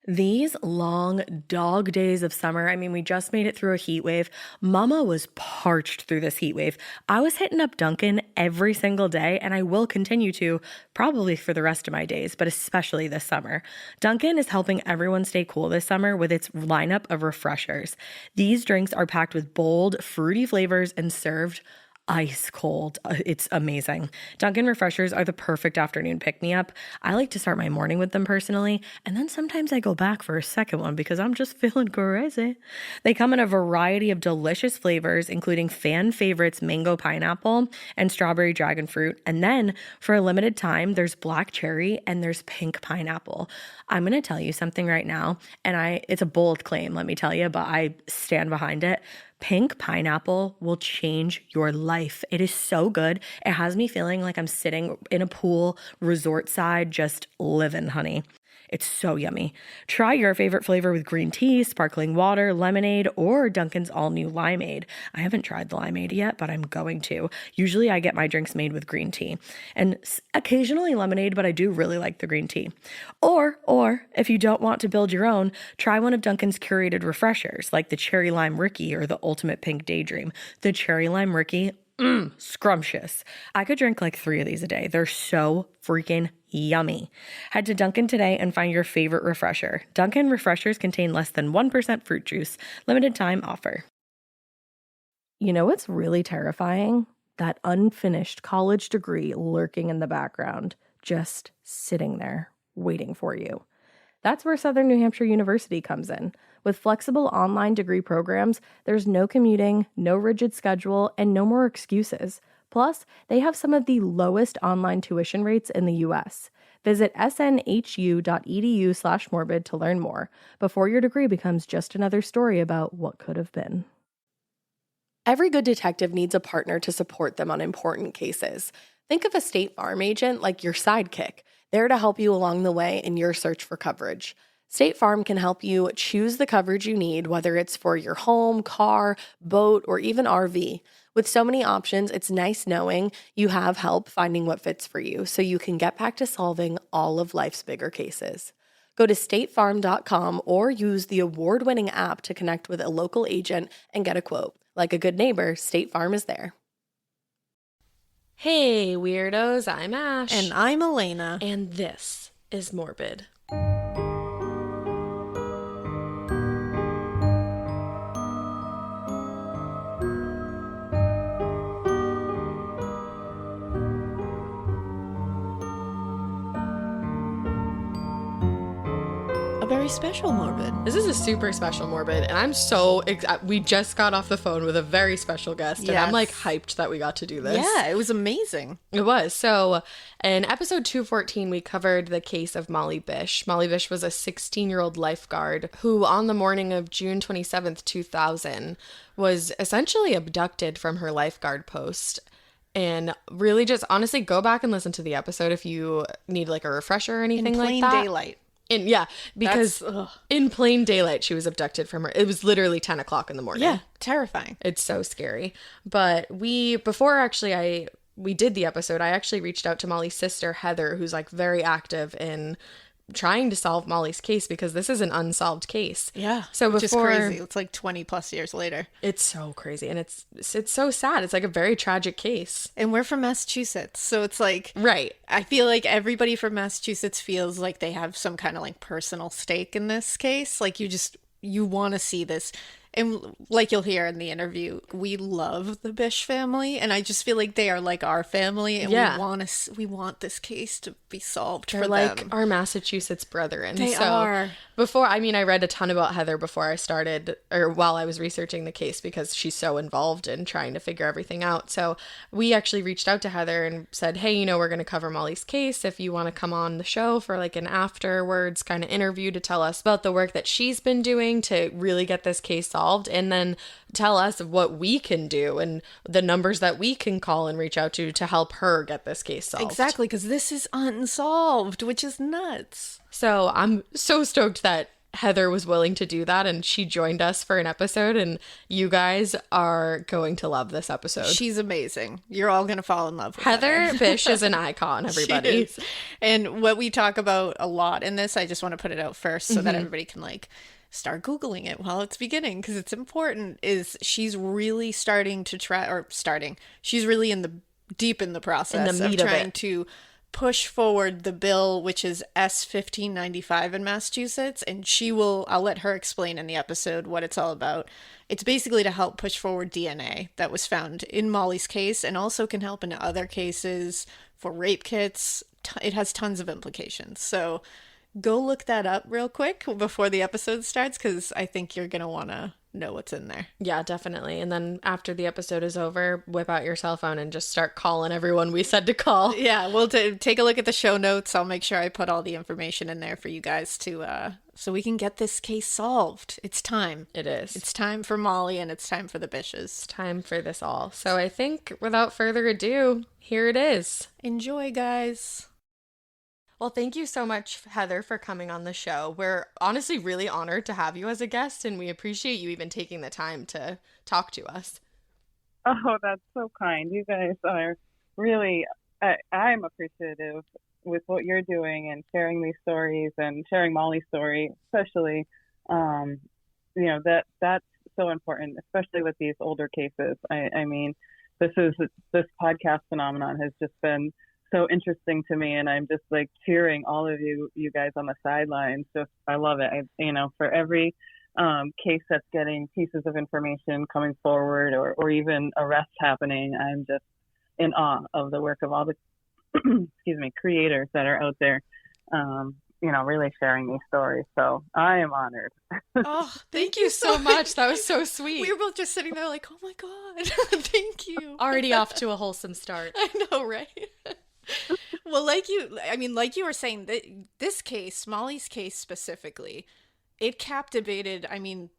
These long dog days of summer, I mean, we just made it through a heat wave. Mama was parched through this heat wave. I was hitting up Dunkin' every single day, and I will continue to probably for the rest of my days, but especially this summer. Dunkin' is helping everyone stay cool this summer with its lineup of refreshers. These drinks are packed with bold, fruity flavors and served ice cold. It's amazing. Dunkin' refreshers are the perfect afternoon pick-me-up. I like to start my morning with them personally, and then sometimes I go back for a second one because I'm just feeling crazy. They come in a variety of delicious flavors, including fan favorites mango pineapple and strawberry dragon fruit. And then for a limited time, there's black cherry and there's pink pineapple. I'm going to tell you something right now, and it's a bold claim, let me tell you, but I stand behind it. Pink pineapple will change your life. It is so good. It has me feeling like I'm sitting in a pool, resort side, just living, honey. It's so yummy. Try your favorite flavor with green tea, sparkling water, lemonade, or Dunkin's all-new limeade. I haven't tried the limeade yet, but I'm going to. Usually I get my drinks made with green tea and occasionally lemonade, but I do really like the green tea. Or if you don't want to build your own, try one of Dunkin's curated refreshers like the Cherry Lime Ricky or the Ultimate Pink Daydream. The Cherry Lime Ricky, scrumptious. I could drink like 3 of these a day. They're so freaking yummy. Head to Dunkin' today and find your favorite refresher. Dunkin' refreshers contain less than 1% fruit juice. Limited time offer. You know what's really terrifying? That unfinished college degree lurking in the background, just sitting there, waiting for you. That's where Southern New Hampshire University comes in. With flexible online degree programs, there's no commuting, no rigid schedule, and no more excuses. Plus, they have some of the lowest online tuition rates in the U.S. Visit snhu.edu/morbid to learn more before your degree becomes just another story about what could have been. Every good detective needs a partner to support them on important cases. Think of a State Farm agent like your sidekick, there to help you along the way in your search for coverage. State Farm can help you choose the coverage you need, whether it's for your home, car, boat, or even RV. With so many options, it's nice knowing you have help finding what fits for you so you can get back to solving all of life's bigger cases. Go to statefarm.com or use the award-winning app to connect with a local agent and get a quote. Like a good neighbor, State Farm is there. Hey, weirdos, I'm Ash. And I'm Alaina. And this is Morbid. A very special Morbid. This is a super special Morbid, and I'm so we just got off the phone with a very special guest, and I'm like hyped that we got to do this. Yeah, it was amazing. It was. So in episode 214, we covered the case of Molly Bish. Molly Bish was a 16-year-old lifeguard who, on the morning of June 27th, 2000, was essentially abducted from her lifeguard post. And really just honestly go back and listen to the episode if you need like a refresher or anything like that. In plain daylight. Because in plain daylight, she was abducted from her. It was literally 10 o'clock in the morning. Yeah, terrifying. It's so scary. But before we did the episode, I actually reached out to Molly's sister, Heather, who's like very active in trying to solve Molly's case because this is an unsolved case. Yeah. So which is crazy. It's like 20 plus years later. It's so crazy. And it's so sad. It's like a very tragic case. And we're from Massachusetts. So it's like, right. I feel like everybody from Massachusetts feels like they have some kind of like personal stake in this case. Like you want to see this. And like you'll hear in the interview, we love the Bish family, and I just feel like they are like our family, and we want this case to be solved. They're like our Massachusetts brethren. They are. I read a ton about Heather before I started, or while I was researching the case, because she's so involved in trying to figure everything out. So we actually reached out to Heather and said, hey, we're going to cover Molly's case. If you want to come on the show for like an afterwards kind of interview to tell us about the work that she's been doing to really get this case solved. And then tell us what we can do and the numbers that we can call and reach out to help her get this case solved. Exactly, because this is unsolved, which is nuts. So I'm so stoked that Heather was willing to do that, and she joined us for an episode, and you guys are going to love this episode. She's amazing. You're all going to fall in love with Heather Bish is an icon, everybody. She is. And what we talk about a lot in this, I just want to put it out first so that everybody can like start Googling it while it's beginning, because it's important, is she's really she's really deep in the process in the meat of trying it. to push forward the bill, which is S-1595 in Massachusetts, and I'll let her explain in the episode what it's all about. It's basically to help push forward DNA that was found in Molly's case, and also can help in other cases for rape kits. It has tons of implications. So go look that up real quick before the episode starts, because I think you're going to want to know what's in there. Yeah, definitely. And then after the episode is over, whip out your cell phone and just start calling everyone we said to call. Yeah, we'll take a look at the show notes. I'll make sure I put all the information in there for you guys to so we can get this case solved. It's time. It is. It's time for Molly, and it's time for the Bishes. It's time for this all. So I think without further ado, here it is. Enjoy, guys. Well, thank you so much, Heather, for coming on the show. We're honestly really honored to have you as a guest, and we appreciate you even taking the time to talk to us. Oh, that's so kind. You guys are really, I'm appreciative with what you're doing and sharing these stories and sharing Molly's story, especially. That's so important, especially with these older cases. I mean, this podcast phenomenon has just been so interesting to me, and I'm just like cheering all of you guys on the sidelines. Just, I love it. For every case that's getting pieces of information coming forward, or even arrests happening, I'm just in awe of the work of all the creators that are out there, really sharing these stories. So I am honored. Oh, thank you so much. That was so sweet. We were both just sitting there like, oh my God, thank you. Already off to a wholesome start. I know, right? Well, like you were saying, this case, Molly's case specifically, it captivated,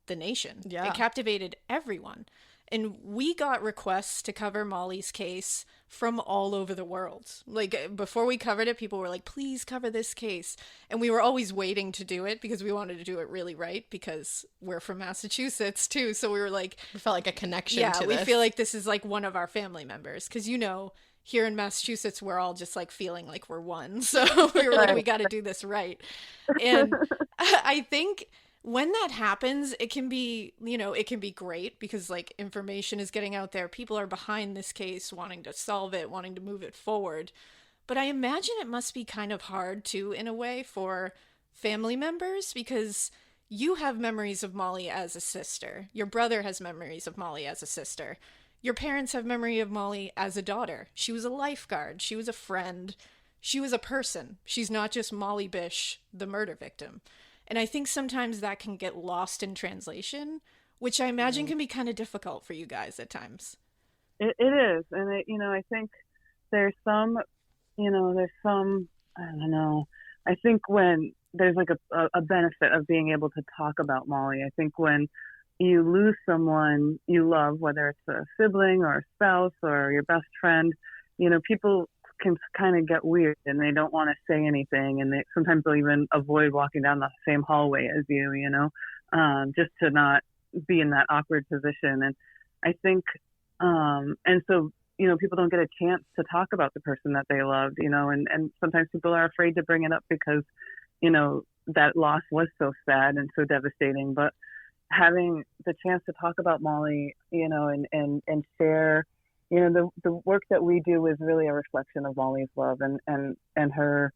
the nation. Yeah. It captivated everyone. And we got requests to cover Molly's case from all over the world. Like, before we covered it, people were like, please cover this case. And we were always waiting to do it because we wanted to do it really right, because we're from Massachusetts too. So we were like, we felt like a connection to this. Yeah, we feel like this is like one of our family members. Because, here in Massachusetts, we're all just like feeling like we're one. So we were like, we got to do this right. And I think when that happens, it can be great, because like information is getting out there. People are behind this case, wanting to solve it, wanting to move it forward. But I imagine it must be kind of hard too, in a way, for family members, because you have memories of Molly as a sister. Your brother has memories of Molly as a sister. Your parents have memory of Molly as a daughter. She was a lifeguard. She was a friend. She was a person. She's not just Molly Bish, the murder victim. And I think sometimes that can get lost in translation, which I imagine can be kind of difficult for you guys at times. It is. And, I think there's some, I don't know. I think when there's like a benefit of being able to talk about Molly, I think when you lose someone you love, whether it's a sibling or a spouse or your best friend, people can kind of get weird and they don't want to say anything, and sometimes they'll even avoid walking down the same hallway as you, just to not be in that awkward position. And I think, and so, people don't get a chance to talk about the person that they loved, and sometimes people are afraid to bring it up because, that loss was so sad and so devastating. But having the chance to talk about Molly, and share, the work that we do is really a reflection of Molly's love and her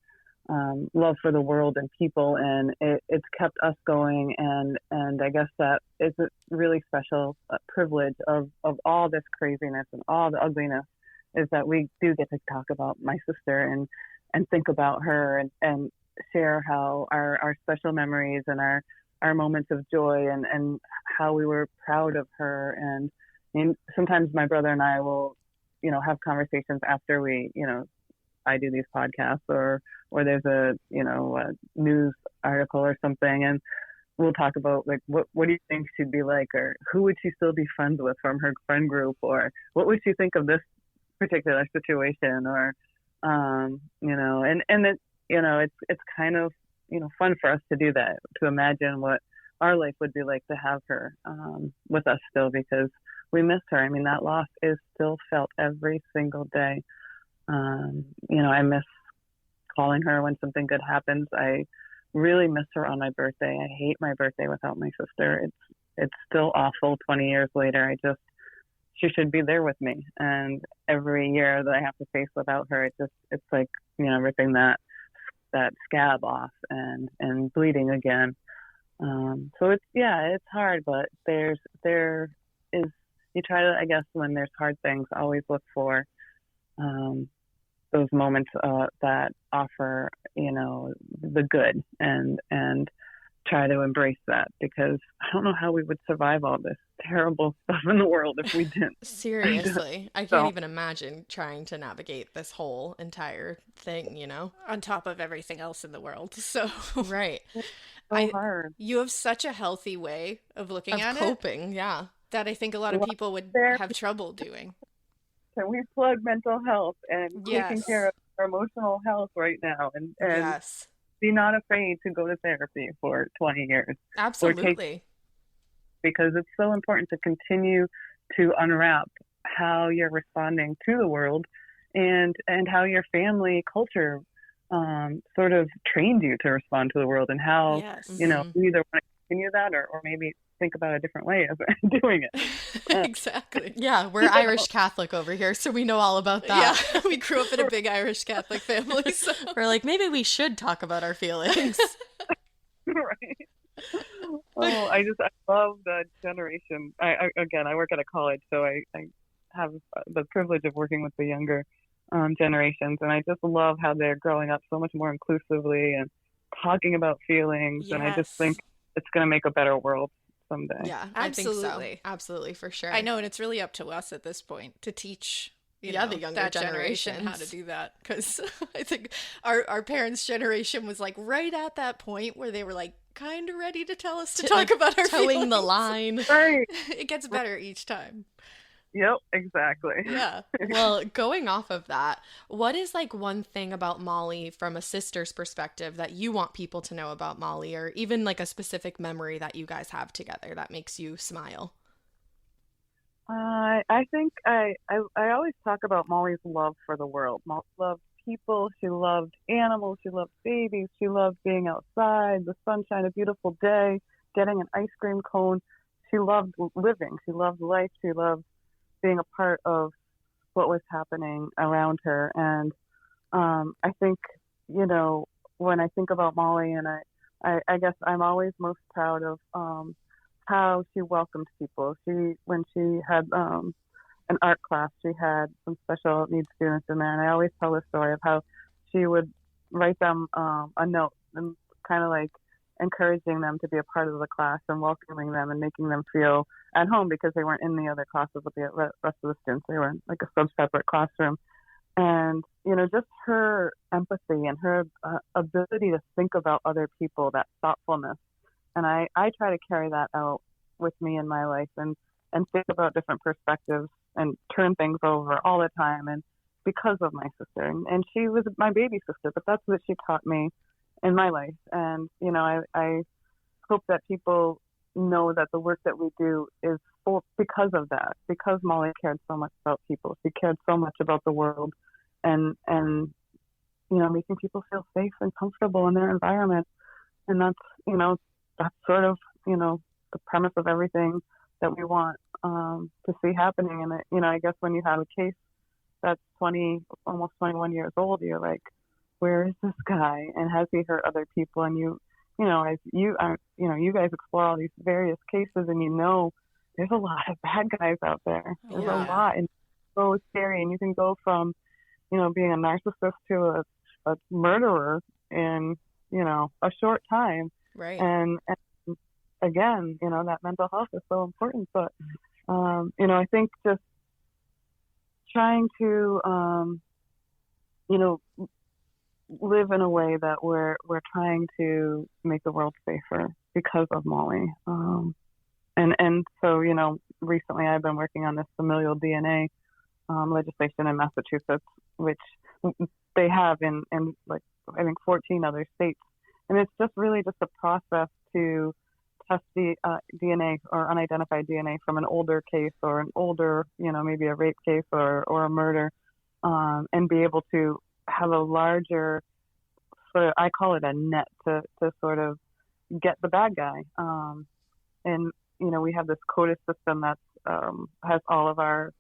love for the world and people, and it's kept us going. And I guess that is a really special privilege of all this craziness and all the ugliness, is that we do get to talk about my sister and think about her and share how our special memories and our moments of joy and how we were proud of her. And sometimes my brother and I will, have conversations after we, I do these podcasts or there's a news article or something, and we'll talk about like, what do you think she'd be like, or who would she still be friends with from her friend group, or what would she think of this particular situation, or, and it, it's kind of, fun for us to do that, to imagine what our life would be like to have her with us still, because we miss her. I mean, that loss is still felt every single day. I miss calling her when something good happens. I really miss her on my birthday. I hate my birthday without my sister. It's still awful 20 years later. She should be there with me. And every year that I have to face without her, it's like, ripping that scab off and bleeding again. So it's hard, but there is, you try to, I guess, when there's hard things, always look for those moments that offer, the good, and try to embrace that, because I don't know how we would survive all this terrible stuff in the world if we didn't. Seriously, I can't even imagine trying to navigate this whole entire thing, On top of everything else in the world. So right. So hard. You have such a healthy way of looking at coping, yeah. that I think a lot of people would have trouble doing. Can we plug mental health and Yes. taking care of our emotional health right now, and Yes. be not afraid to go to therapy for 20 years. Absolutely. Because it's so important to continue to unwrap how you're responding to the world, and how your family culture sort of trained you to respond to the world, and how, Yes. you either want to continue that or maybe think about a different way of doing it. Exactly. Yeah, we're Irish Catholic over here, so we know all about that. Yeah, we grew up in a big Irish Catholic family, so We're like, maybe we should talk about our feelings. Right. Oh, I love the generation. I work at a college, so I have the privilege of working with the younger generations, and I just love how they're growing up so much more inclusively and talking about feelings. Yes. And I just think it's going to make a better world someday. Yeah, Absolutely. I think so. Absolutely, for sure. I know, and it's really up to us at this point to teach the younger that generation how to do that, because I think our parents' generation was like right at that point where they were like kind of ready to tell us to talk about our towing feelings. the line. Right. It gets better each time. Yep, exactly. Yeah. Well, going off of that, what is like one thing about Molly from a sister's perspective that you want people to know about Molly, or even like a specific memory that you guys have together that makes you smile? I think I always talk about Molly's love for the world. Molly loved people. She loved animals. She loved babies. She loved being outside, the sunshine, a beautiful day, getting an ice cream cone. She loved living. She loved life. She loved being a part of what was happening around her. And I think, when I think about Molly, and I guess I'm always most proud of how she welcomed people. When she had an art class, she had some special needs students in there, and I always tell the story of how she would write them a note and kind of like encouraging them to be a part of the class and welcoming them and making them feel at home, because they weren't in the other classes with the rest of the students. They were in like a sub-separate classroom. And, just her empathy and her ability to think about other people, that thoughtfulness. And I try to carry that out with me in my life, and think about different perspectives and turn things over all the time. And because of my sister, and she was my baby sister, but that's what she taught me in my life. And, I hope that people know that the work that we do is because of that, because Molly cared so much about people. She cared so much about the world, and making people feel safe and comfortable in their environment. And that's sort of, the premise of everything that we want to see happening. And, I guess when you have a case that's almost 21 years old, you're like, where is this guy? And has he hurt other people? And as you guys explore all these various cases, and there's a lot of bad guys out there. There's a lot, and it's so scary. And you can go from, being a narcissist to a murderer in, a short time. Right. And again, that mental health is so important. But, I think just trying to, live in a way that we're trying to make the world safer because of Molly. And so, recently I've been working on this familial DNA legislation in Massachusetts, which they have in like, I think 14 other states. And it's just really just a process to test the DNA or unidentified DNA from an older case or an older, maybe a rape case or a murder, and be able to have a larger sort of, I call it a net to sort of get the bad guy. And, we have this CODIS system that has all of our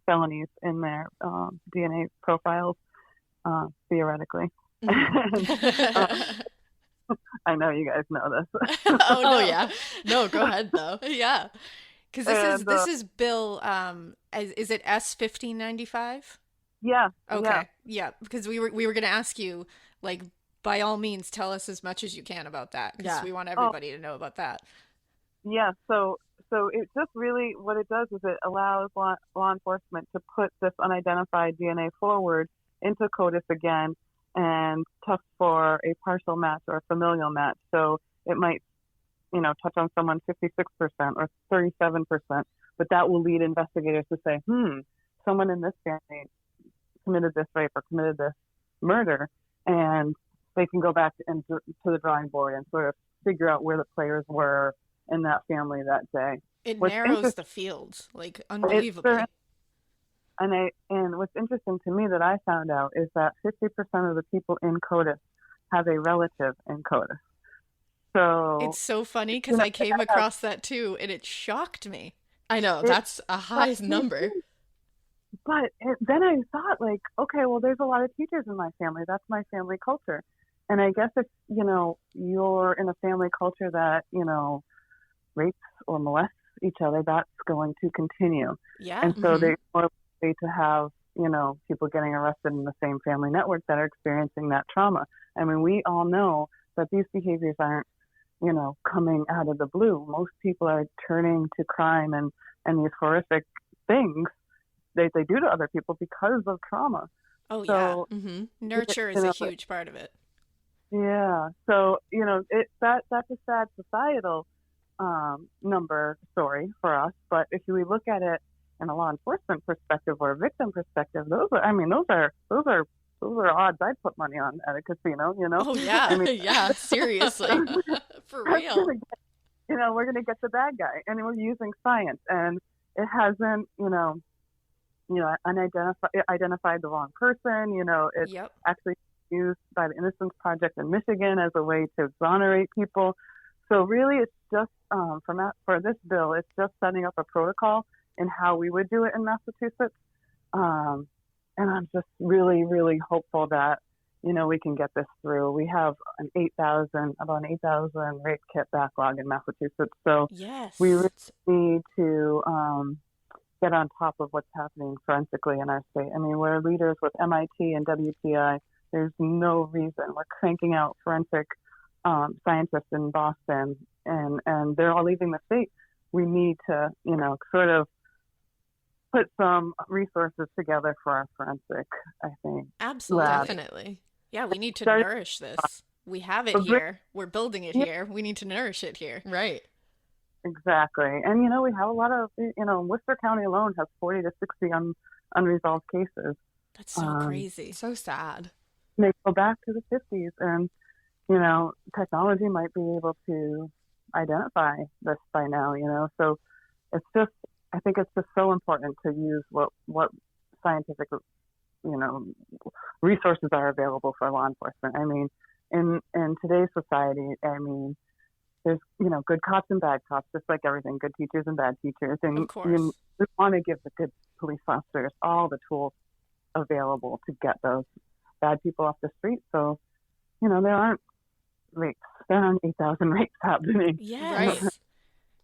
felonies in their DNA profiles, theoretically. I know you guys know this. Oh, no. Yeah. No, go ahead, though. Yeah. Because this is Bill, is it S-1595? Yeah. Okay. Yeah. Because we were going to ask you, like, by all means, tell us as much as you can about that, because we want everybody to know about that. Yeah. So it just really, what it does is it allows law enforcement to put this unidentified DNA forward into CODIS again and test for a partial match or a familial match. So it might, touch on someone 56% or 37%, but that will lead investigators to say, someone in this family committed this rape or committed this murder, and they can go back to the drawing board and sort of figure out where the players were in that family that day. It narrows the field, like, unbelievably. And what's interesting to me that I found out is that 50% of the people in CODIS have a relative in CODIS. So it's so funny because I came across that too, and it shocked me. I know, that's a high number. But then I thought, like, okay, well, there's a lot of teachers in my family. That's my family culture. And I guess if, you're in a family culture that, rapes or molests each other, that's going to continue. Yeah. And so they're more likely to have, people getting arrested in the same family network that are experiencing that trauma. I mean, we all know that these behaviors aren't, coming out of the blue. Most people are turning to crime and these horrific things they do to other people because of trauma. Oh, so, yeah. Mm-hmm. Nurture is a huge part of it. Yeah. So, that's a sad societal number story for us. But if we look at it in a law enforcement perspective or a victim perspective, those are odds I'd put money on at a casino, Oh, yeah. I mean, yeah, seriously. For real. We're going to get the bad guy, and we're using science, and it hasn't, identified the wrong person. It's actually used by the Innocence Project in Michigan as a way to exonerate people. So really, it's just for this bill, it's just setting up a protocol in how we would do it in Massachusetts. And I'm just really, really hopeful that, we can get this through. We have about an 8,000 rape kit backlog in Massachusetts. So we really need to get on top of what's happening forensically in our state. I mean, we're leaders with MIT and WPI. There's no reason. We're cranking out forensic scientists in Boston, and they're all leaving the state. We need to, sort of put some resources together for our forensic, I think. Absolutely. lab. Definitely. Yeah, we need to nourish this. We have it here. We're building it here. We need to nourish it here. Right. Exactly. And, we have a lot of, Worcester County alone has 40 to 60 unresolved cases. That's so crazy. So sad. They go back to the 50s, and, technology might be able to identify this by now, So it's just, I think it's just so important to use what scientific, resources are available for law enforcement. I mean, in today's society, I mean, there's, good cops and bad cops, just like everything, good teachers and bad teachers. And of course. we want to give the good police officers all the tools available to get those bad people off the street. So, there aren't rapes. There aren't 8,000 rapes happening. Yes. Right.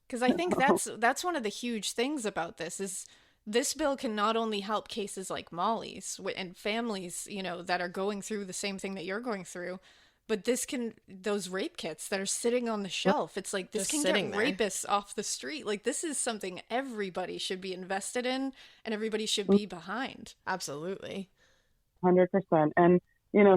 Because I think that's one of the huge things about this is this bill can not only help cases like Molly's and families, that are going through the same thing that you're going through, but those rape kits that are sitting on the shelf, it's like this can get rapists off the street. Like, this is something everybody should be invested in and everybody should be behind. Absolutely. 100%. And,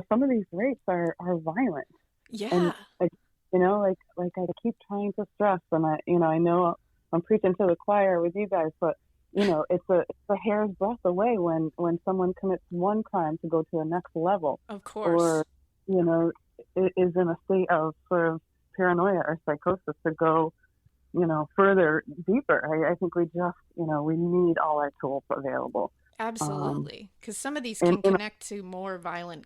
some of these rapes are violent. Yeah. And, like I keep trying to stress, and I know I'm preaching to the choir with you guys, but it's a hair's breadth away when someone commits one crime to go to the next level. Of course. Or is in a state of sort of paranoia or psychosis to go, further deeper. I think we just, we need all our tools available. Absolutely. Because some of these and can connect to more violent,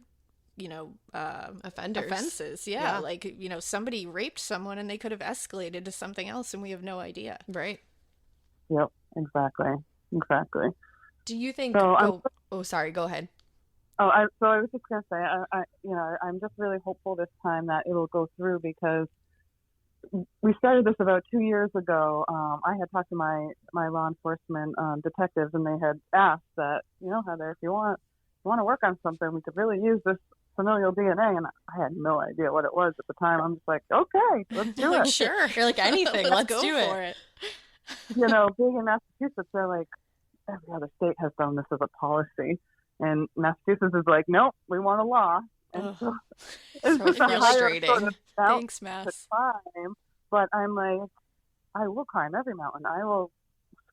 Offenders. offenses. Yeah. Like, somebody raped someone and they could have escalated to something else and we have no idea. Right. Yep, exactly. Do you think, sorry, go ahead. So I was just going to say, I'm just really hopeful this time that it will go through, because we started this about 2 years ago. I had talked to my law enforcement detectives, and they had asked that, Heather, if you want to work on something, we could really use this familial DNA. And I had no idea what it was at the time. I'm just like, okay, let's do it. Sure. You're like, anything, let's go do for it. Being in Massachusetts, they're like, every other state has done this as a policy. And Massachusetts is like, nope, we want a law. And so it's so just a higher frustrating. sort of Thanks, Mass. time. But I'm like, I will climb every mountain. I will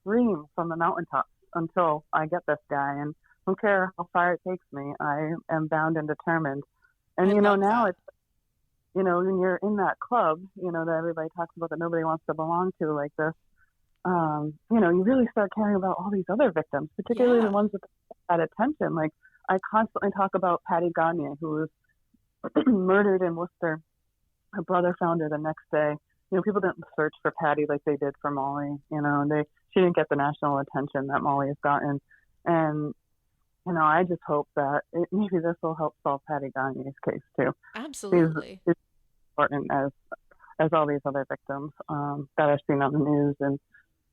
scream from the mountaintops until I get this guy. And I don't care how far it takes me. I am bound and determined. And, now it's, when you're in that club, that everybody talks about that nobody wants to belong to like this, you really start caring about all these other victims, particularly the ones with that attention. Like, I constantly talk about Patty Gagne, who was murdered in Worcester. Her brother found her the next day. People didn't search for Patty like they did for Molly. She didn't get the national attention that Molly has gotten. And, I just hope that maybe this will help solve Patty Gagne's case too. Absolutely. It's important as all these other victims that I've seen on the news and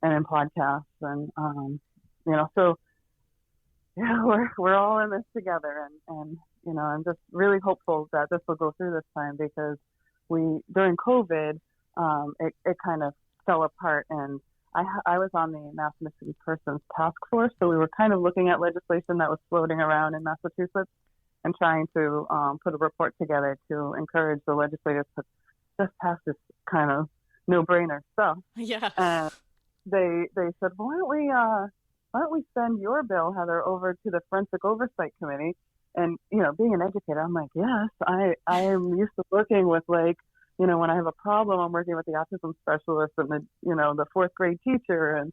in podcasts. And, so yeah, we're all in this together. And I'm just really hopeful that this will go through this time, because during COVID, it kind of fell apart, and I was on the Mass Missing Persons Task Force, so we were kind of looking at legislation that was floating around in Massachusetts and trying to put a report together to encourage the legislators to just pass this kind of no-brainer stuff. Yeah. And they said, well, why don't we send your bill, Heather, over to the Forensic Oversight Committee? And, being an educator, I'm like, yes, I am used to working with, like, when I have a problem, I'm working with the autism specialist and the fourth grade teacher, and,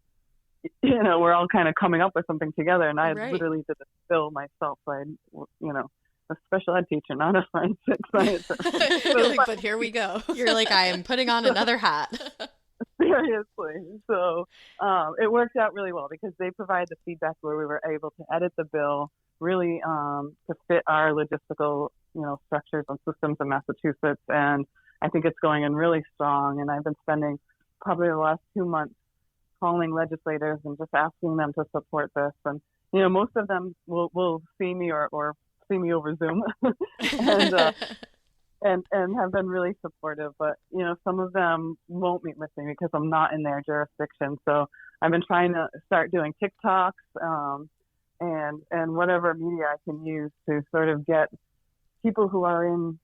we're all kind of coming up with something together. And I literally did the bill myself. I'm, a special ed teacher, not a forensic scientist. But here we go. You're like, I am putting on another hat. Seriously. So it worked out really well, because they provide the feedback where we were able to edit the bill really to fit our logistical, structures and systems in Massachusetts. And I think it's going in really strong. And I've been spending probably the last 2 months calling legislators and just asking them to support this. And, most of them will see me or see me over Zoom and have been really supportive. But, some of them won't meet with me because I'm not in their jurisdiction. So I've been trying to start doing TikToks and whatever media I can use to sort of get people who are in,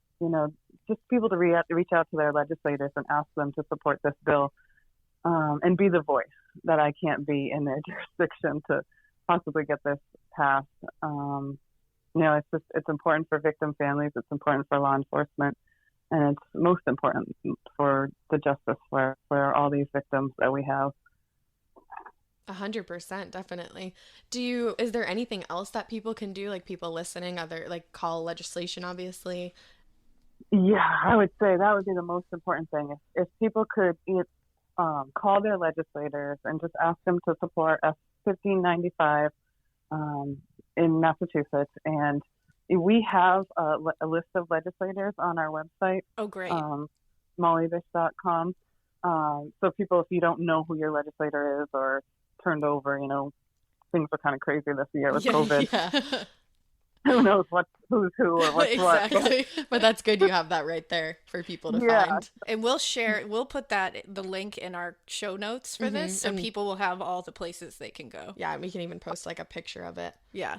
just people to reach out to their legislators and ask them to support this bill and be the voice that I can't be in their jurisdiction to possibly get this passed. It's important for victim families. It's important for law enforcement. And it's most important for the justice for all these victims that we have. 100%, definitely. Is there anything else that people can do, like people listening, call legislation, obviously? Yeah, I would say that would be the most important thing. If people could call their legislators and just ask them to support S1595 in Massachusetts. And we have a list of legislators on our website. Oh, great. mollybish.com. So people, if you don't know who your legislator is or turned over, things are kind of crazy this year with COVID. Yeah. Who knows who's who or what's exactly. But that's good you have that right there for people to find. And we'll put the link in our show notes for this, so people will have all the places they can go. Yeah, we can even post like a picture of it. Yeah.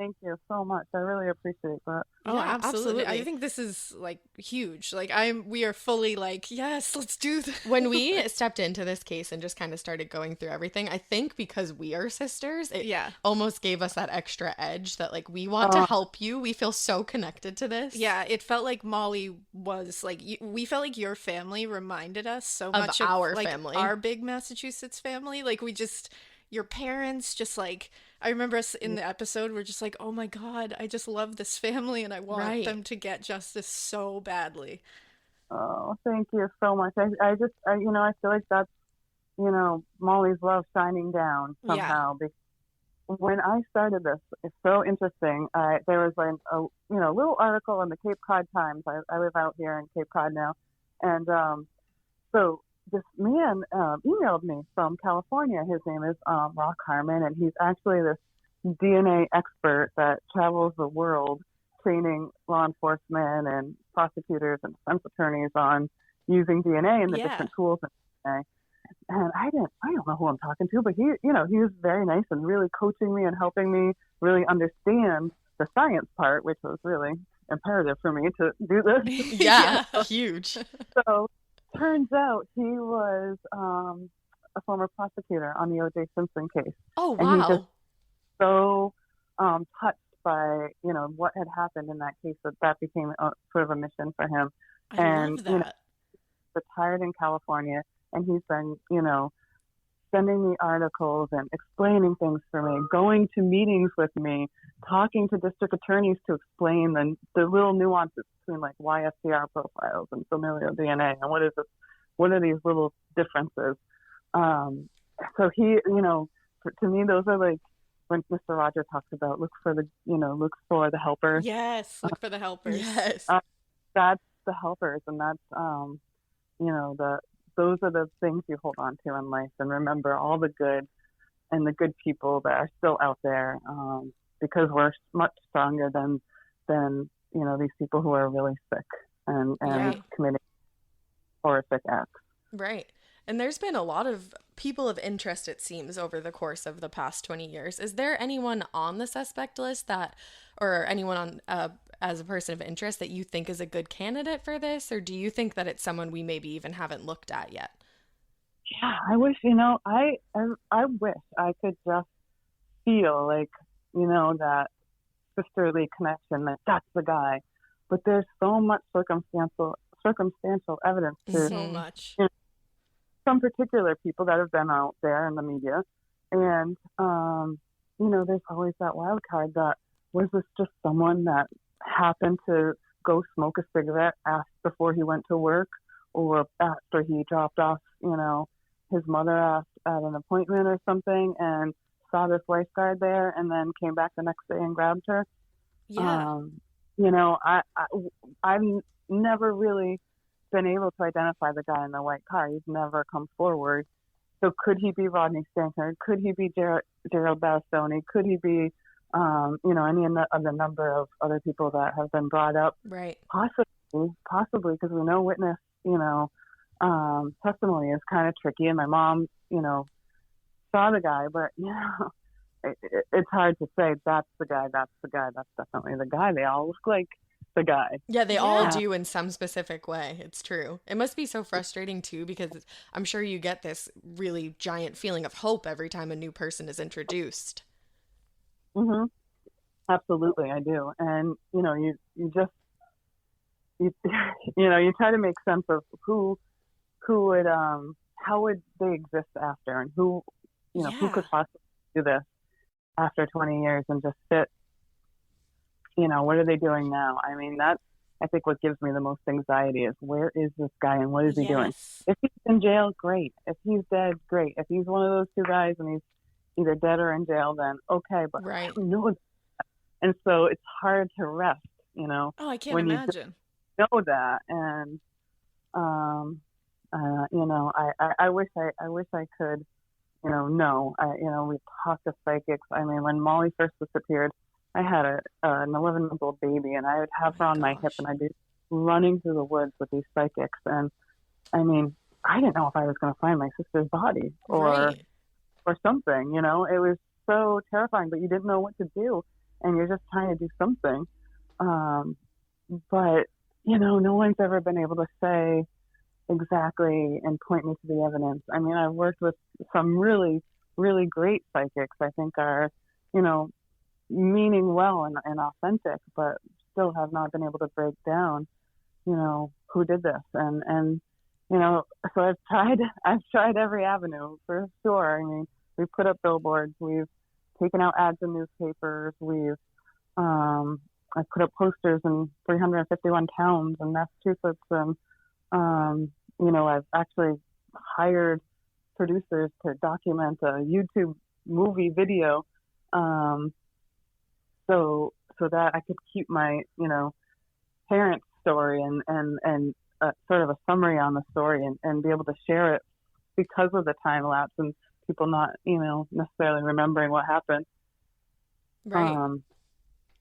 Thank you so much. I really appreciate that. Oh, Yeah, absolutely. I absolutely. think this is like huge. Like we are fully like, yes, let's do this. When we stepped into this case and just kind of started going through everything, I think because we are sisters, it Yeah. almost gave us that extra edge that like we want to help you. We feel so connected to this. Yeah, it felt like Molly was like we felt like your family reminded us so Of much our of like family. our big Massachusetts family. Like we just your parents just like I remember us in the episode we're just like, "Oh my God, I just love this family and I want Right. them to get justice so badly." Oh, thank you so much. I just, I feel like that's, Molly's love shining down somehow. Because when I started this, it's so interesting. There was like a little article in the Cape Cod Times. I live out here in Cape Cod now, and so this man emailed me from California. His name is Rock Harmon, and he's actually this DNA expert that travels the world training law enforcement and prosecutors and defense attorneys on using DNA and the different tools in DNA. And I don't know who I'm talking to, but he was very nice and really coaching me and helping me really understand the science part, which was really imperative for me to do this. Yeah, huge. So turns out he was a former prosecutor on the O.J. Simpson case. Oh, And he wow. just so touched by what had happened in that case that became sort of a mission for him. I love that. Retired in California, and he's been sending me articles and explaining things for me, going to meetings with me, talking to district attorneys to explain the little nuances between like YSTR profiles and familial DNA and what are these little differences. So he, to me, those are like when Mr. Roger talks about look for the helpers. Yes, look for the helpers. Yes. That's the helpers, and that's those are the things you hold on to in life, and remember all the good and the good people that are still out there, because we're much stronger than these people who are really sick and committing horrific acts. Right. And there's been a lot of people of interest, it seems, over the course of the past 20 years. Is there anyone on the suspect list or anyone on as a person of interest that you think is a good candidate for this? Or do you think that it's someone we maybe even haven't looked at yet? Yeah, I wish, I wish I could just feel like, that sisterly connection, that's the guy. But there's so much circumstantial evidence to So much. Some particular people that have been out there in the media. And, there's always that wild card that was this just someone that happened to go smoke a cigarette before he went to work or after he dropped off, his mother at an appointment or something and saw this lifeguard there and then came back the next day and grabbed her. Yeah. I've never really been able to identify the guy in the white car. He's never come forward. So could he be Rodney Stanker? Could he be Gerald Bastoni? Could he be, any of the number of other people that have been brought up? Right. Possibly, because we know witness, testimony is kind of tricky. And my mom, saw the guy, but, it's hard to say that's the guy, that's definitely the guy. They all look like the guy. Yeah, they all do in some specific way. It's true. It must be so frustrating too, because I'm sure you get this really giant feeling of hope every time a new person is introduced. Mm-hmm. Absolutely, I do. And you just you try to make sense of who would how would they exist after, and who could possibly do this after 20 years and just fit. What are they doing now? I mean, that's, I think, what gives me the most anxiety is where is this guy and what is he doing? If he's in jail, great. If he's dead, great. If he's one of those two guys and he's either dead or in jail, then okay, but I don't know that. And so it's hard to rest, Oh, I can't when imagine. you know that. And, I wish I could, know. We talked to psychics. I mean, when Molly first disappeared, I had an 11-month-old baby, and I would have her on my hip, and I'd be running through the woods with these psychics. And I mean, I didn't know if I was going to find my sister's body or something. It was so terrifying, but you didn't know what to do. and you're just trying to do something. But, no one's ever been able to say exactly and point me to the evidence. I mean, I've worked with some really, really great psychics I think are, meaning well and authentic, but still have not been able to break down, who did this. And so I've tried every avenue for sure. I mean, we've put up billboards, we've taken out ads in newspapers, I've put up posters in 351 towns in Massachusetts, and I've actually hired producers to document a YouTube movie video, so that I could keep my parents' story and sort of a summary on the story and be able to share it because of the time lapse and people not necessarily remembering what happened. Right.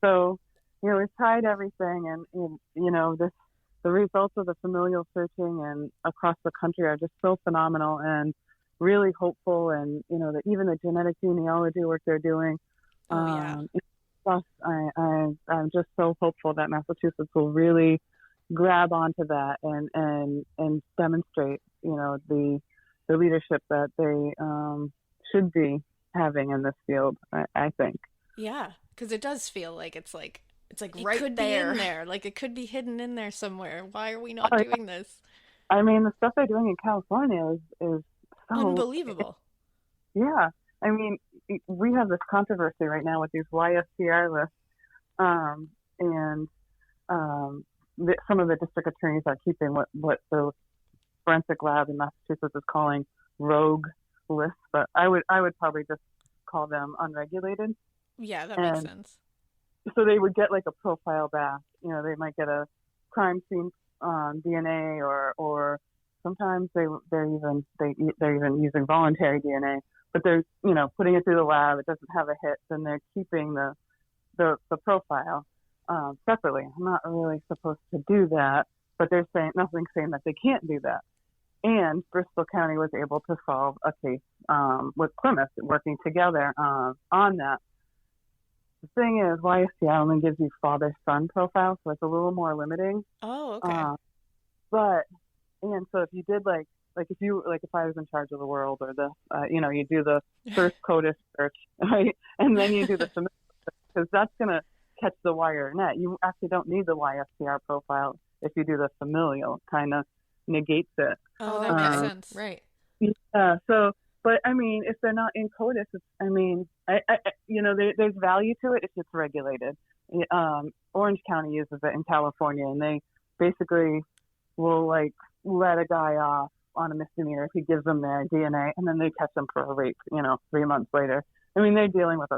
So we've tried everything, and the results of the familial searching and across the country are just so phenomenal and really hopeful. And that even the genetic genealogy work they're doing, plus I'm just so hopeful that Massachusetts will really grab onto that and demonstrate the leadership that they should be having in this field. I think. Yeah, because it does feel like it's like it right could there. be in there, like it could be hidden in there somewhere. Why are we not doing this? I mean, the stuff they're doing in California is so Unbelievable. Yeah, I mean, we have this controversy right now with these YSTR lists, and some of the district attorneys are keeping what the forensic lab in Massachusetts is calling rogue lists, but I would probably just call them unregulated. Yeah, that makes sense. So they would get like a profile back. They might get a crime scene DNA, or sometimes they're even using voluntary DNA, but they're putting it through the lab. It doesn't have a hit, then they're keeping the profile separately. I'm not really supposed to do that, but they're saying nothing saying that they can't do that. And Bristol County was able to solve a case with Plymouth working together on that. The thing is, YSTI only gives you father-son profile, so it's a little more limiting. Oh, okay. And so if you did if I was in charge of the world or this, you do the first CODIS search, right? And then you do the familial search, because that's going to catch the wire net. You actually don't need the YSTR profile if you do the familial. It kind of negates it. Oh, that makes sense. Right. Yeah. So, but I mean, if they're not in CODIS, there's value to it if it's regulated. Orange County uses it in California, and they basically will let a guy off on a misdemeanor if he gives them their DNA, and then they catch them for a rape, 3 months later. I mean, they're dealing with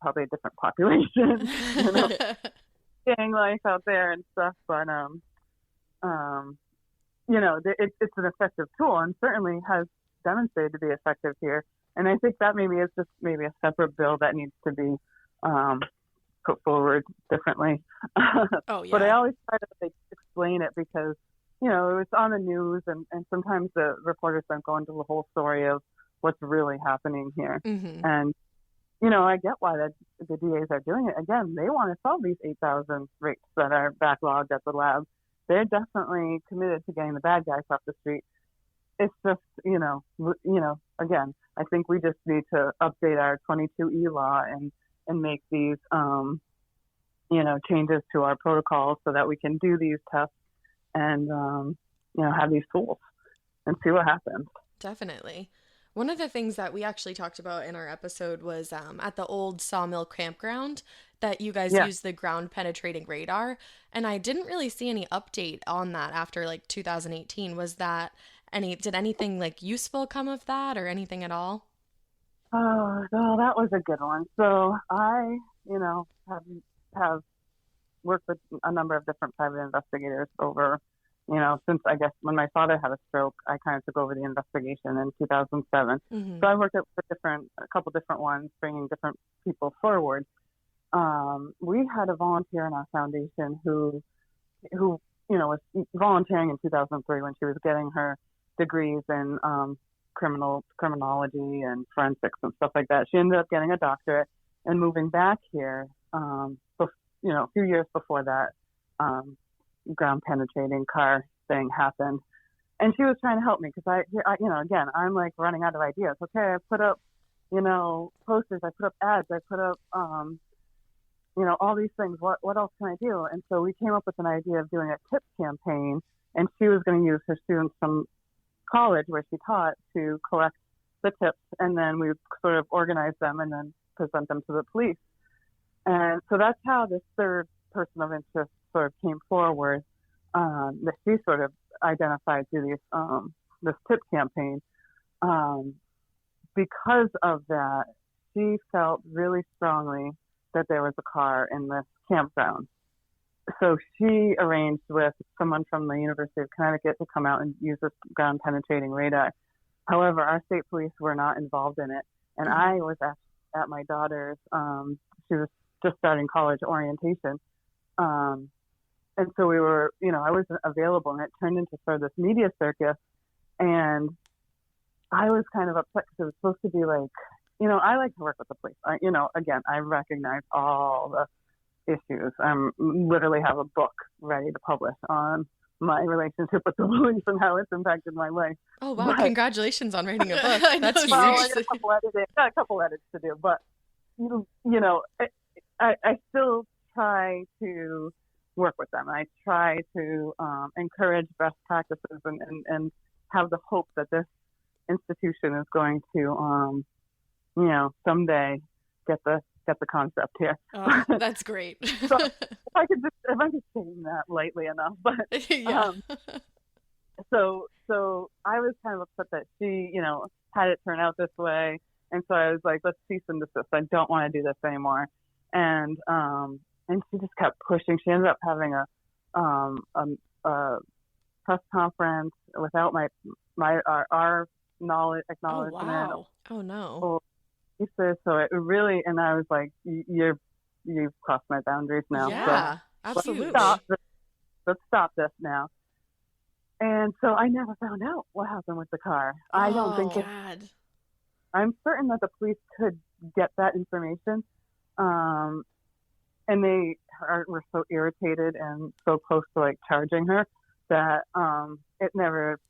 probably a different population, gang life out there and stuff, but it's an effective tool and certainly has demonstrated to be effective here. And I think that maybe is just maybe a separate bill that needs to be put forward differently. Oh, yeah. But I always try to explain it because, it's on the news and sometimes the reporters don't go into the whole story of what's really happening here. Mm-hmm. And, I get why the DAs are doing it. Again, they want to solve these 8,000 rapes that are backlogged at the lab. They're definitely committed to getting the bad guys off the street. It's just, again, I think we just need to update our 22E law and make these, changes to our protocols so that we can do these tests and, have these tools and see what happens. Definitely. One of the things that we actually talked about in our episode was at the old Sawmill campground that you guys used the ground penetrating radar. And I didn't really see any update on that after 2018. Was that did anything useful come of that or anything at all? Oh, no, that was a good one. So I, have worked with a number of different private investigators over, since I guess when my father had a stroke, I kind of took over the investigation in 2007. Mm-hmm. So I worked with a couple different ones, bringing different people forward. We had a volunteer in our foundation who was volunteering in 2003 when she was getting her degrees in criminology and forensics and stuff like that. She ended up getting a doctorate and moving back here a few years before that ground penetrating car thing happened. And she was trying to help me because again, I'm like running out of ideas. Okay, I put up, posters, I put up ads, I put up, all these things. What else can I do? And so we came up with an idea of doing a tip campaign, and she was going to use her students from college where she taught to collect the tips, and then we would sort of organize them and then present them to the police. And so that's how this third person of interest sort of came forward, that she sort of identified through this tip campaign. Because of that, she felt really strongly that there was a car in this campground. So she arranged with someone from the University of Connecticut to come out and use this ground penetrating radar. However, our state police were not involved in it. And I was at my daughter's, she was just starting college orientation. And so we were, I wasn't available, and it turned into sort of this media circus. And I was kind of upset because it was supposed to be like, I like to work with the police. Again, I recognize all the issues. I literally have a book ready to publish on my relationship with the police and how it's impacted my life. Oh, wow. But, congratulations on writing a book. That's huge. Well, I got a couple edits to do, but, I still try to work with them. I try to encourage best practices and have the hope that this institution is going to, someday get the concept here. Oh, that's great. So if I could say that lightly enough, but yeah. So I was kind of upset that she, had it turn out this way, and so I was like, let's cease and desist. I don't want to do this anymore. And she just kept pushing. She ended up having a press conference without our knowledge acknowledgement. Oh, wow. Oh, no. So it really, and I was like, you've crossed my boundaries now. Yeah, so absolutely. Let's stop this now. And so I never found out what happened with the car. I don't think God. I'm certain that the police could get that information. And they were so irritated and so close to like charging her that it never.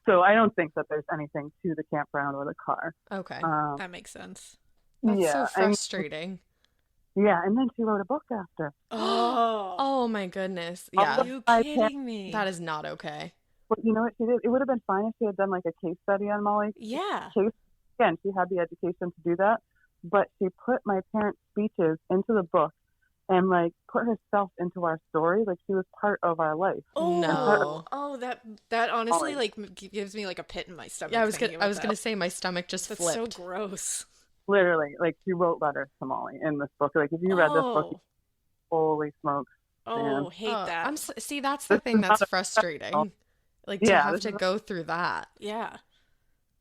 So I don't think that there's anything to the campground or the car. Okay. That makes sense. That's so frustrating. And then she wrote a book after. Oh my goodness. Yeah. Are you kidding me? That is not okay. But you know what she did? It would have been fine if she had done like a case study on Molly. Yeah. Again, she had the education to do that, but she put my parents' speeches into the book and like put herself into our story. Like she was part of our life. Oh no. Oh, that honestly like gives me like a pit in my stomach. Yeah, I was gonna say my stomach just That's flipped. so gross. Literally, like she wrote letters to Molly in this book. Like if you read this book, holy smokes. Oh, hate that. See, that's the thing that's frustrating. Like to have to go through that. Yeah.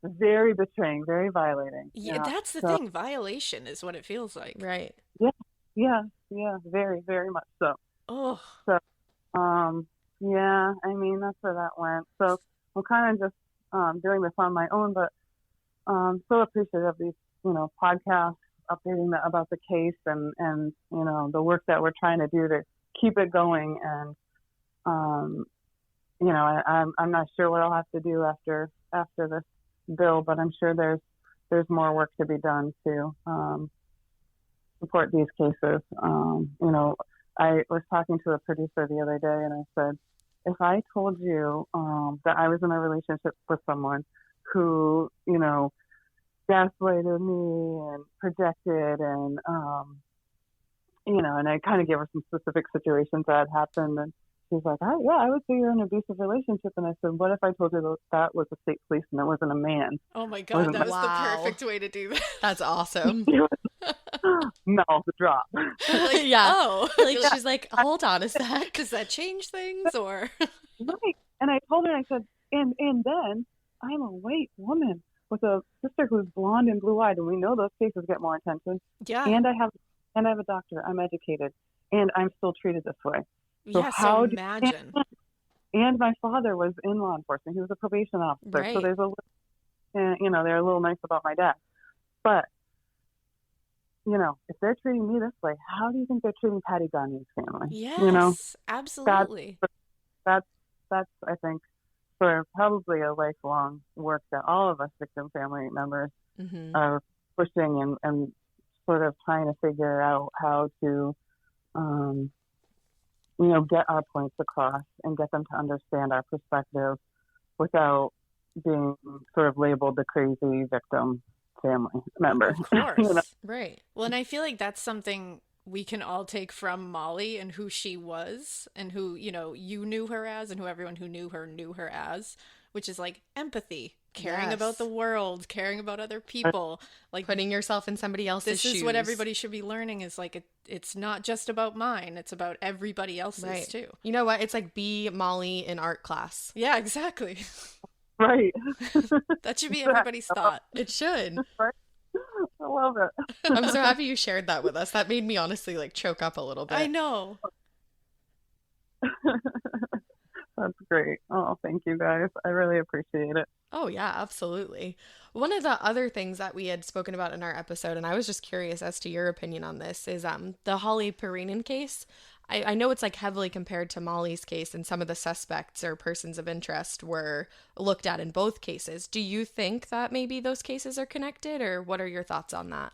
Very betraying, very violating. Yeah, that's the thing. Violation is what it feels like. Right. Yeah, very, very much so. Oh. So, I mean, that's where that went. So I'm kind of just doing this on my own, but so appreciative of these, podcasts updating about the case and the work that we're trying to do to keep it going. And, I'm not sure what I'll have to do after this bill, but I'm sure there's more work to be done to support these cases. I was talking to a producer the other day, and I said, if I told you that I was in a relationship with someone who, gaslighted me and projected and, and I kind of gave her some specific situations that had happened, and she's like, I would say you're in an abusive relationship. And I said, what if I told you that was a state police and it wasn't a man? Oh my God, that was the perfect way to do that. That's awesome. Mouth drop. Like, yeah. Oh. Like she's like, hold on a sec. Does that change things or? Right. And I told her, I said, and then I'm a white woman with a sister who's blonde and blue-eyed, and we know those cases get more attention. Yeah. And I have a doctor. I'm educated, and I'm still treated this way. So yeah, so imagine. And my father was in law enforcement. He was a probation officer. Right. So there's they're a little nice about my dad. But you know, if they're treating me this way, how do you think they're treating Patty Gagne's family? Yes, You know, absolutely. that's I think for probably a lifelong work that all of us victim family members are pushing and sort of trying to figure out how to, you know, get our points across and get them to understand our perspective without being sort of labeled the crazy victim family member. Of course. You know? Right. Well, and I feel like that's something we can all take from Molly and who she was and who, you know, you knew her as and who everyone who knew her as, which is like empathy, caring about the world, caring about other people, like putting yourself in somebody else's shoes. This is what everybody should be learning is like it's not just about mine, it's about everybody else's too. You know what? It's like be Molly in art class. Yeah, exactly. Right. That should be everybody's thought. It should. I love it. I'm so happy you shared that with us. That made me honestly like choke up a little bit. I know. That's great. Oh, thank you guys. I really appreciate it. Oh, yeah, absolutely. One of the other things that we had spoken about in our episode, and I was just curious as to your opinion on this, is the Holly Perinin case. I know it's like heavily compared to Molly's case, and some of the suspects or persons of interest were looked at in both cases. Do you think that maybe those cases are connected, or what are your thoughts on that?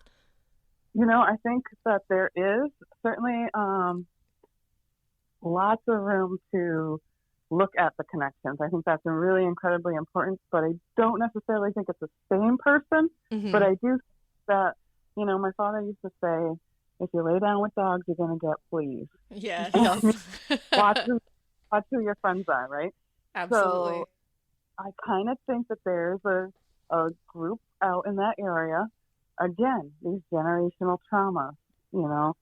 You know, I think that there is certainly lots of room to look at the connections. I think that's really incredibly important, but I don't necessarily think it's the same person. But I do think that, you know, my father used to say, if you lay down with dogs, you're going to get fleas. Yes. watch who your friends are, right? Absolutely. So I kind of think that there's a group out in that area. Again, these generational traumas, you know,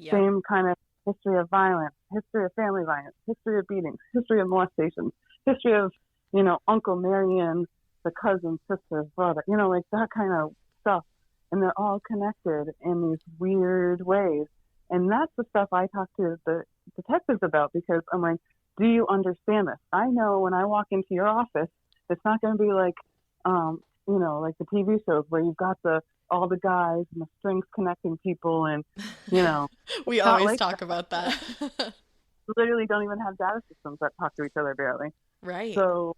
same kind of history of violence, history of family violence, history of beatings, history of molestations, history of, you know, Uncle Marion, the cousin, sister, brother, you know, like that kind of stuff. And they're all connected in these weird ways. And that's the stuff I talk to the detectives about, because I'm like, do you understand this? I know when I walk into your office, it's not going to be like, you know, like the TV shows where you've got all the guys and the strings connecting people, and, you know. We always talk about that. Literally don't even have data systems that talk to each other barely. Right. So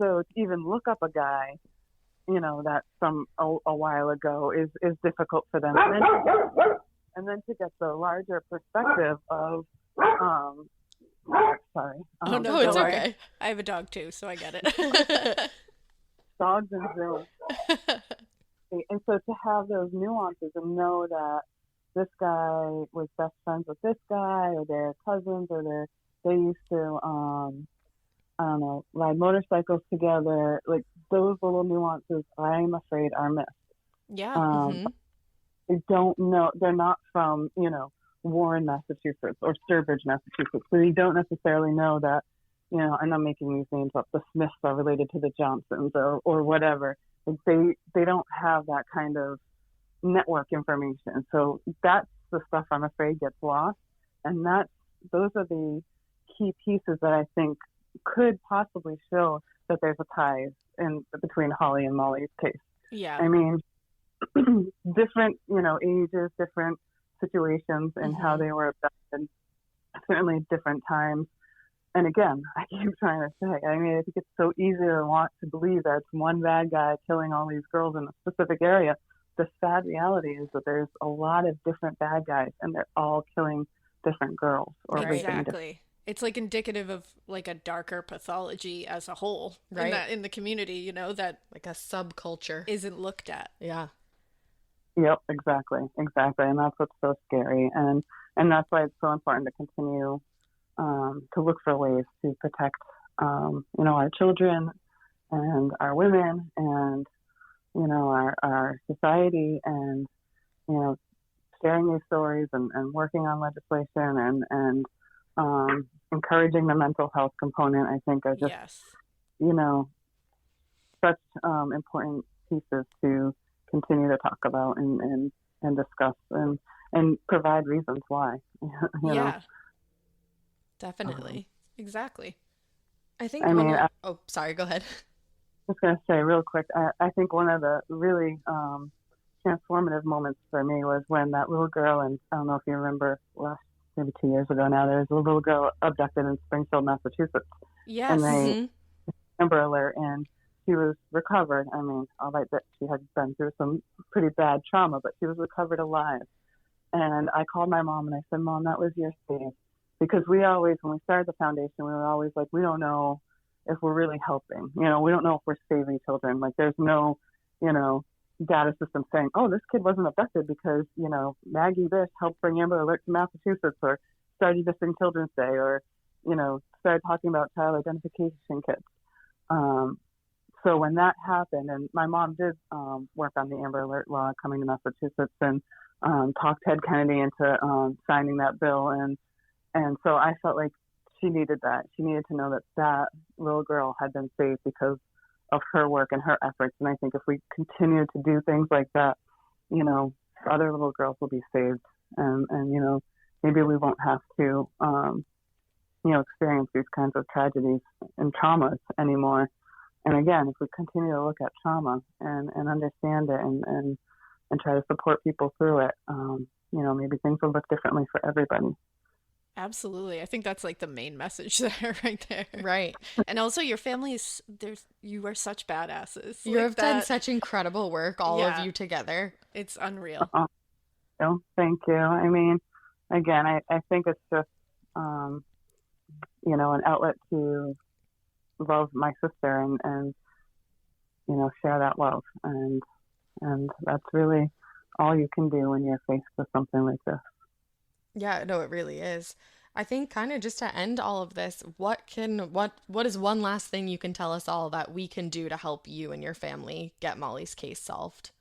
to even look up a guy, you know, that from a while ago is difficult for them. And then to get the larger perspective of, sorry. Oh, no, it's okay. I have a dog too, so I get it. Dogs and Zoom. And so to have those nuances and know that this guy was best friends with this guy, or they're cousins, or they used to, I don't know, ride motorcycles together, like those little nuances, I'm afraid are missed. Yeah. They don't know, they're not from, you know, Warren, Massachusetts, or Sturbridge, Massachusetts. So you don't necessarily know that, you know, and I'm making these names up, the Smiths are related to the Johnsons or whatever. Like they don't have that kind of network information. So that's the stuff I'm afraid gets lost. And those are the key pieces that I think could possibly show that there's a tie in between Holly and Molly's case. Yeah. I mean, different, you know, ages, different situations, and how they were abducted, certainly different times. And again, I keep trying to say, I mean, I think it's so easy to want to believe that it's one bad guy killing all these girls in a specific area. The sad reality is that there's a lot of different bad guys, and they're all killing different girls. Or exactly. It's like indicative of like a darker pathology as a whole, right? In the community, you know, that like a subculture isn't looked at. Yeah. Yep, exactly. And that's what's so scary. And that's why it's so important to continue to look for ways to protect, you know, our children and our women and, you know, our society, and, you know, sharing these stories and working on legislation and encouraging the mental health component, I think are just, you know, such important pieces to continue to talk about and discuss and provide reasons why. You know? Definitely. Exactly. I think sorry, go ahead. I was going to say real quick, I think one of the really transformative moments for me was when that little girl, and I don't know if you remember, maybe 2 years ago now, there was a little girl abducted in Springfield, Massachusetts. Yes. And they Amber Alert, and she was recovered. I mean, all right, that she had been through some pretty bad trauma, but she was recovered alive. And I called my mom and I said, Mom, that was your save. Because we always, when we started the foundation, we were always like, we don't know if we're really helping. We don't know if we're saving children. Like, there's no, data system saying, oh, this kid wasn't abducted because, Maggie Bish helped bring Amber Alert to Massachusetts, or started Missing Children's Day, or, started talking about child identification kits. So when that happened, and my mom did work on the Amber Alert law coming to Massachusetts, and talked Ted Kennedy into signing that bill. And so I felt like she needed that. She needed to know that that little girl had been saved because of her work and her efforts. And I think if we continue to do things like that, other little girls will be saved. And maybe we won't have to, experience these kinds of tragedies and traumas anymore. And again, if we continue to look at trauma and understand it and try to support people through it, maybe things will look differently for everybody. Absolutely. I think that's like the main message there, right there. Right. And also your family you are such badasses. You have done such incredible work, all of you together. It's unreal. Thank you. I mean, again, I think it's just, an outlet to love my sister and share that love. And that's really all you can do when you're faced with something like this. Yeah, no, it really is. I think kind of just to end all of this, what is one last thing you can tell us all that we can do to help you and your family get Molly's case solved?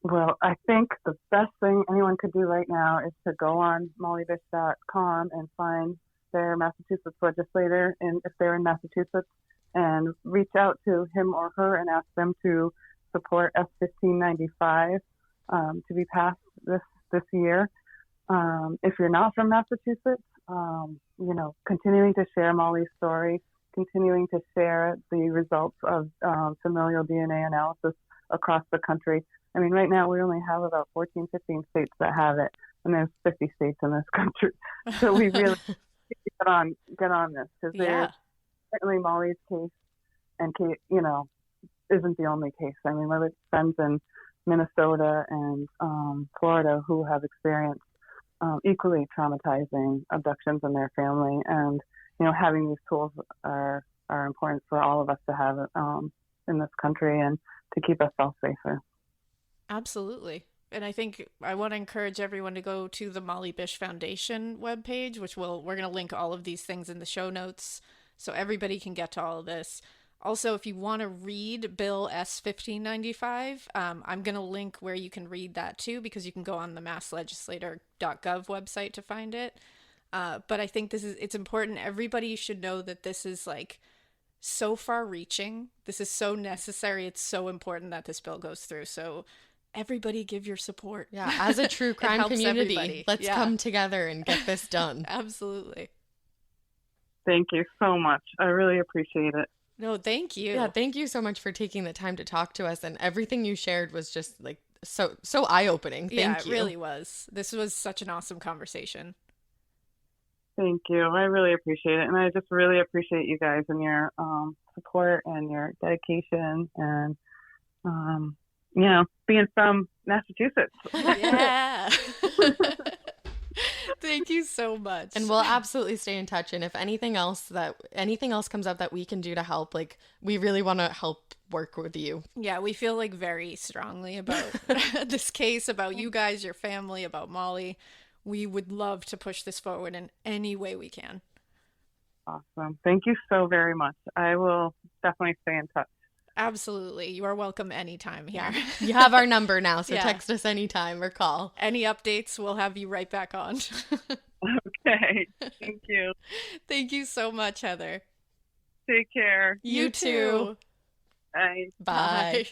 Well, I think the best thing anyone could do right now is to go on mollybish.com and find their Massachusetts legislator, and if they're in Massachusetts, and reach out to him or her and ask them to support S1595 to be passed this year. If you're not from Massachusetts, continuing to share Molly's story, continuing to share the results of familial DNA analysis across the country. I mean, right now we only have about 14, 15 states that have it, and there's 50 states in this country. So we really get on this, because there's certainly Molly's case, and isn't the only case. I mean, my friends in Minnesota and Florida who have experienced equally traumatizing abductions in their family, and having these tools are important for all of us to have in this country, and to keep us all safer. Absolutely. And I think I want to encourage everyone to go to the Molly Bish Foundation webpage, which we're going to link all of these things in the show notes so everybody can get to all of this. Also, if you want to read Bill S1595, I'm going to link where you can read that too, because you can go on the masslegislator.gov website to find it. But I think it's important. Everybody should know that this is like so far reaching. This is so necessary. It's so important that this bill goes through. So everybody give your support. Yeah, as a true crime community, everybody. Let's come together and get this done. Absolutely. Thank you so much. I really appreciate it. No, thank you. Yeah, thank you so much for taking the time to talk to us, and everything you shared was just like so eye-opening. Thank you. It really was. This was such an awesome conversation. Thank you. I really appreciate it. And I just really appreciate you guys and your support and your dedication, and being from Massachusetts. Yeah. Thank you so much. And we'll absolutely stay in touch. And if anything else comes up that we can do to help, like, we really want to help work with you. Yeah, we feel like very strongly about this case, about you guys, your family, about Molly. We would love to push this forward in any way we can. Awesome. Thank you so very much. I will definitely stay in touch. Absolutely. You are welcome anytime here. Yeah. You have our number now, so text us anytime or call. Any updates, we'll have you right back on. Okay. Thank you. Thank you so much, Heather. Take care. You too. Bye. Bye.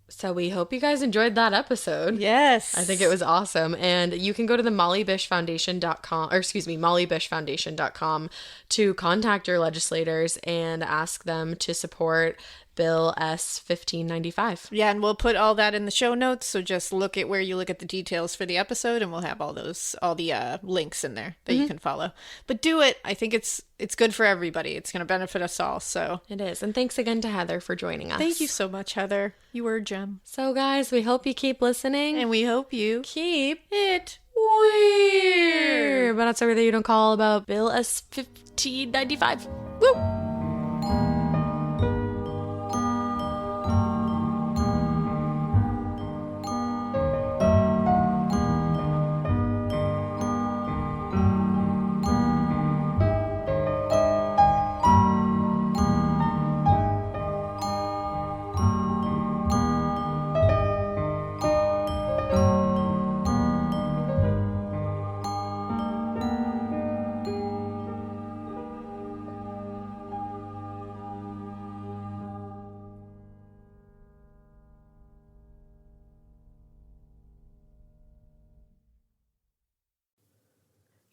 So we hope you guys enjoyed that episode. Yes. I think it was awesome. And you can go to the mollybishfoundation.com to contact your legislators and ask them to support Bill S 1595. Yeah, and we'll put all that in the show notes. So just look at where you look at the details for the episode, and we'll have all the links in there that you can follow. But do it. I think it's good for everybody. It's going to benefit us all. So It is. And thanks again to Heather for joining us. thank you so much, Heather. You were a gem. So guys, we hope you keep listening. And we hope you keep it weird. But that's everything you don't call about Bill S 1595. Woo!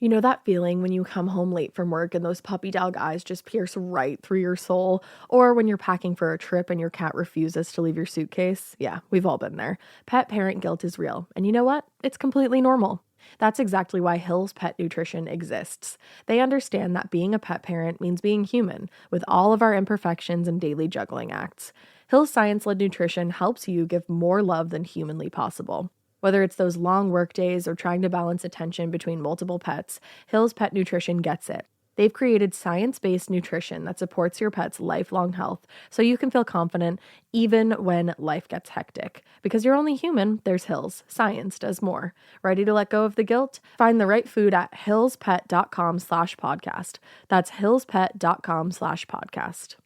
You know that feeling when you come home late from work and those puppy dog eyes just pierce right through your soul? Or when you're packing for a trip and your cat refuses to leave your suitcase? Yeah, we've all been there. Pet parent guilt is real. And you know what? It's completely normal. That's exactly why Hill's Pet Nutrition exists. They understand that being a pet parent means being human, with all of our imperfections and daily juggling acts. Hill's science-led nutrition helps you give more love than humanly possible. Whether it's those long work days or trying to balance attention between multiple pets, Hill's Pet Nutrition gets it. They've created science-based nutrition that supports your pet's lifelong health so you can feel confident even when life gets hectic. Because you're only human, there's Hill's. Science does more. Ready to let go of the guilt? Find the right food at hillspet.com/podcast. That's hillspet.com/podcast.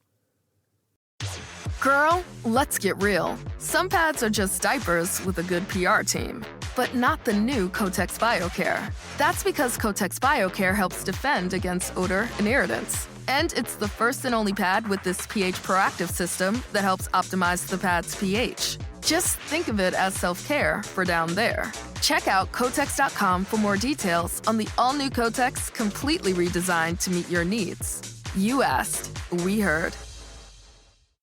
Girl, let's get real. Some pads are just diapers with a good PR team, but not the new Kotex BioCare. That's because Kotex BioCare helps defend against odor and irritants. And it's the first and only pad with this pH proactive system that helps optimize the pad's pH. Just think of it as self-care for down there. Check out Kotex.com for more details on the all-new Kotex, completely redesigned to meet your needs. You asked, we heard.